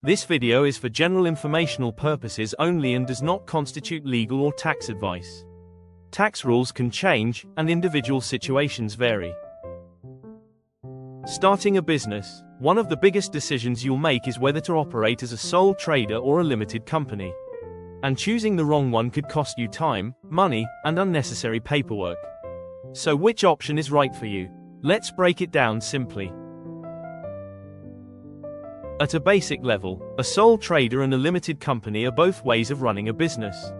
This video is for general informational purposes only and does not constitute legal or tax advice. Tax rules can change, and individual situations vary. Starting a business. One of the biggest decisions you'll make is whether to operate as a sole trader or a limited company. And choosing the wrong one could cost you time, money, and unnecessary paperwork. So which option is right for you? Let's break it down simply. At a basic level, a sole trader and a limited company are both ways of running a business.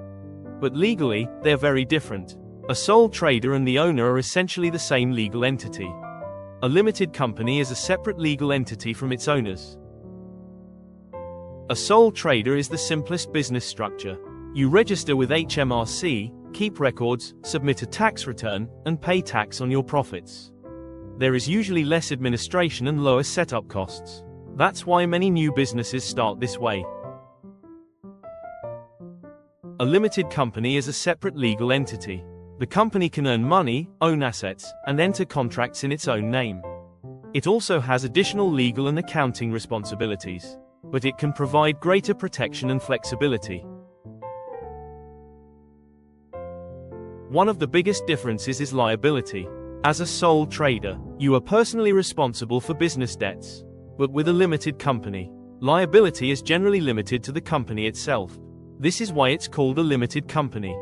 But legally, they're very different. A sole trader and the owner are essentially the same legal entity. A limited company is a separate legal entity from its owners. A sole trader is the simplest business structure. You register with HMRC, keep records, submit a tax return, and pay tax on your profits. There is usually less administration and lower setup costs. That's why many new businesses start this way. A limited company is a separate legal entity. The company can earn money, own assets, and enter contracts in its own name. It also has additional legal and accounting responsibilities, but it can provide greater protection and flexibility. One of the biggest differences is liability. As a sole trader, you are personally responsible for business debts. But with a limited company, liability is generally limited to the company itself. This is why it's called a limited company.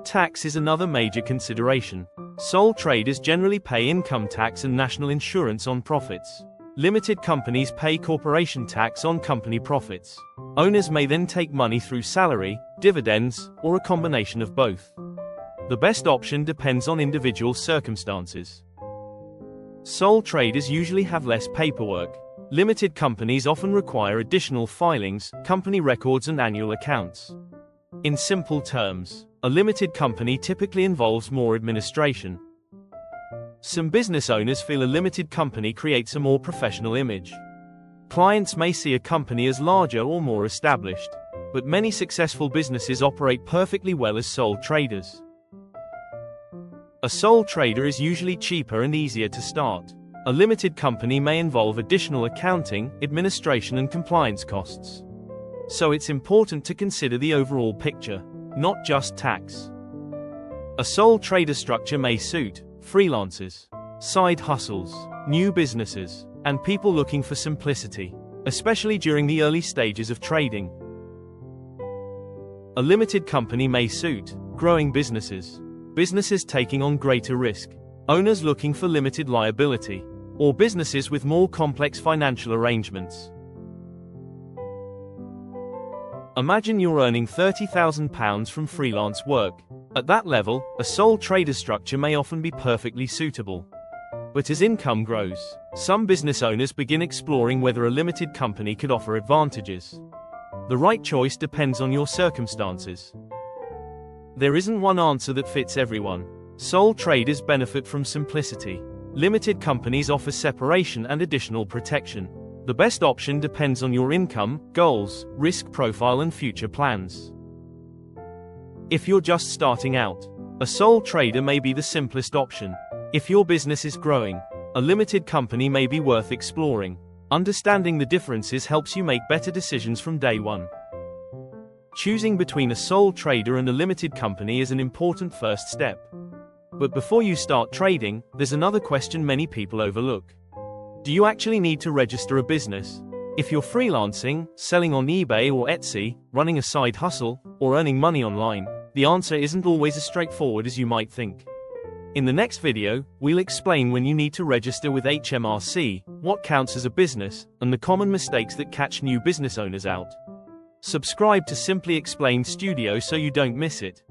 Tax is another major consideration. Sole traders generally pay income tax and national insurance on profits. Limited companies pay corporation tax on company profits. Owners may then take money through salary, dividends, or a combination of both. The best option depends on individual circumstances. Sole traders usually have less paperwork. Limited companies often require additional filings, company records, and annual accounts. In simple terms, a limited company typically involves more administration. Some business owners feel a limited company creates a more professional image. Clients may see a company as larger or more established, but many successful businesses operate perfectly well as sole traders. A sole trader is usually cheaper and easier to start. A limited company may involve additional accounting, administration, and compliance costs. So it's important to consider the overall picture, not just tax. A sole trader structure may suit freelancers, side hustles, new businesses, and people looking for simplicity, especially during the early stages of trading. A limited company may suit growing businesses, businesses taking on greater risk, owners looking for limited liability, or businesses with more complex financial arrangements. Imagine you're earning £30,000 from freelance work. At that level, a sole trader structure may often be perfectly suitable. But as income grows, some business owners begin exploring whether a limited company could offer advantages. The right choice depends on your circumstances. There isn't one answer that fits everyone. Sole traders benefit from simplicity. Limited companies offer separation and additional protection. The best option depends on your income, goals, risk profile, and future plans. If you're just starting out, a sole trader may be the simplest option. If your business is growing, a limited company may be worth exploring. Understanding the differences helps you make better decisions from day one. Choosing between a sole trader and a limited company is an important first step. But before you start trading, there's another question many people overlook. Do you actually need to register a business? If you're freelancing, selling on eBay or Etsy, running a side hustle, or earning money online, the answer isn't always as straightforward as you might think. In the next video, we'll explain when you need to register with HMRC, what counts as a business, and the common mistakes that catch new business owners out. Subscribe to Simply Explained Studio so you don't miss it.